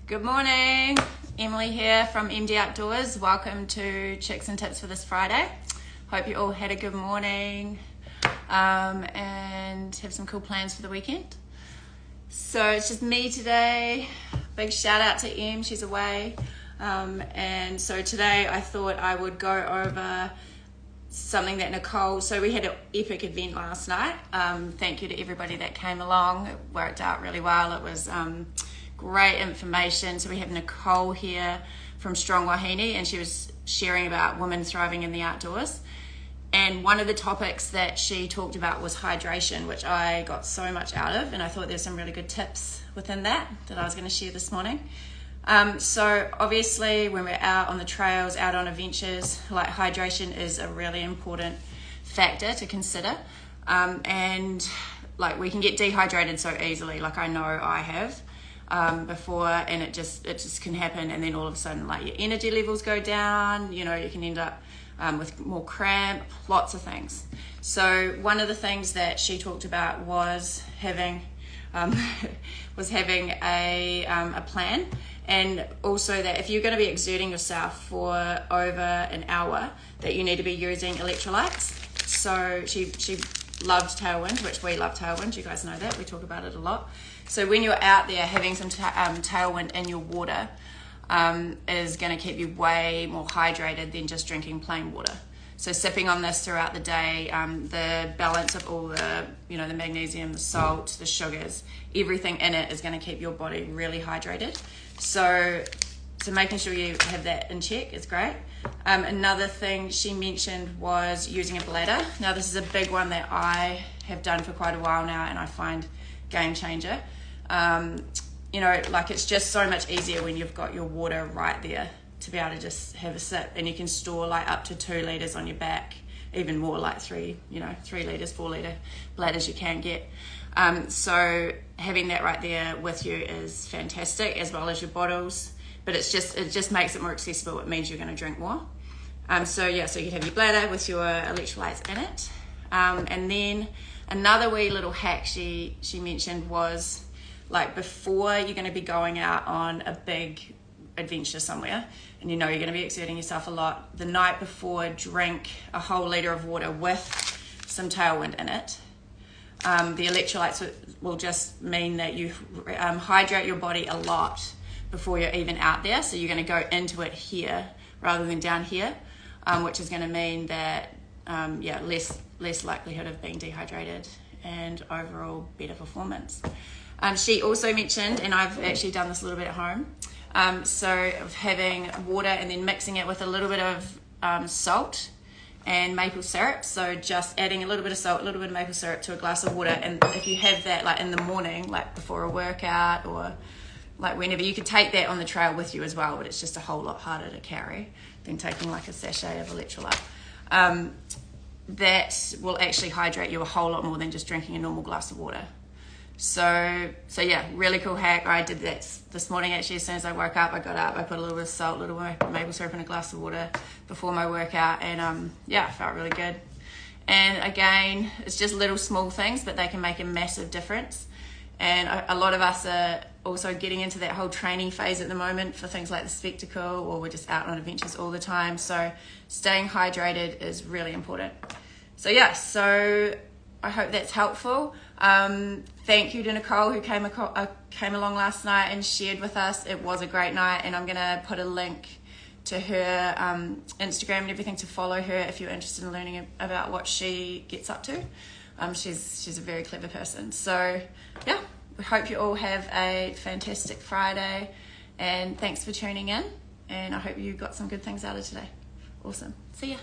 Good morning, Emily here from MD Outdoors. Welcome to Chicks and Tips for this Friday. Hope you all had a good morning and have some cool plans for the weekend. So it's just me today. Big shout out to Em, she's away. And so today I thought I would go over something that Nicole, so we had an epic event last night. Thank you to everybody that came along. It worked out really well. It was great information. So we have Nicole here from Strong Wahine, and she was sharing about women thriving in the outdoors. And one of the topics that she talked about was hydration, which I got so much out of, and I thought there's some really good tips within that I was going to share this morning. So obviously when we're out on the trails, out on adventures, like hydration is a really important factor to consider. And like we can get dehydrated so easily, like I know I have before, and it just can happen, and then all of a sudden like your energy levels go down, you can end up with more cramp, lots of things. So one of the things that she talked about was having a plan, and also that if you're going to be exerting yourself for over an hour, that you need to be using electrolytes. So she loved Tailwind, which we love Tailwind, you guys know that, we talk about it a lot. So when you're out there, having some Tailwind in your water is going to keep you way more hydrated than just drinking plain water. So sipping on this throughout the day, the balance of all the, the magnesium, the salt, the sugars, everything in it is going to keep your body really hydrated. So making sure you have that in check is great. Another thing she mentioned was using a bladder. Now this is a big one that I have done for quite a while now, and I find game changer. Like it's just so much easier when you've got your water right there to be able to just have a sip, and you can store like up to 2 liters on your back, even more, like 3 liters, 4 liter bladders you can get. So having that right there with you is fantastic, as well as your bottles, but it just makes it more accessible. It means you're going to drink more. So you can have your bladder with your electrolytes in it. And then another wee little hack she mentioned was, like, before you're going to be going out on a big adventure somewhere, and you're going to be exerting yourself a lot, the night before, drink a whole liter of water with some Tailwind in it. The electrolytes will just mean that you hydrate your body a lot before you're even out there. So you're going to go into it here rather than down here, which is going to mean that less likelihood of being dehydrated and overall better performance. She also mentioned, and I've actually done this a little bit at home, so of having water and then mixing it with a little bit of salt and maple syrup. So just adding a little bit of salt, a little bit of maple syrup to a glass of water, and if you have that like in the morning, like before a workout or like whenever, you could take that on the trail with you as well, but it's just a whole lot harder to carry than taking like a sachet of electrolyte. That will actually hydrate you a whole lot more than just drinking a normal glass of water. So yeah, really cool hack. I did that this morning actually. As soon as I woke up, I got up, I put a little bit of salt, a little bit of maple syrup in a glass of water before my workout, and it felt really good. And again, it's just little small things, but they can make a massive difference. And a lot of us are also getting into that whole training phase at the moment for things like the spectacle, or we're just out on adventures all the time. So staying hydrated is really important. So I hope that's helpful. Thank you to Nicole who came along last night and shared with us. It was a great night, and I'm going to put a link to her Instagram and everything to follow her if you're interested in learning about what she gets up to. She's a very clever person. So yeah, we hope you all have a fantastic Friday, and thanks for tuning in, and I hope you got some good things out of today. Awesome. See ya.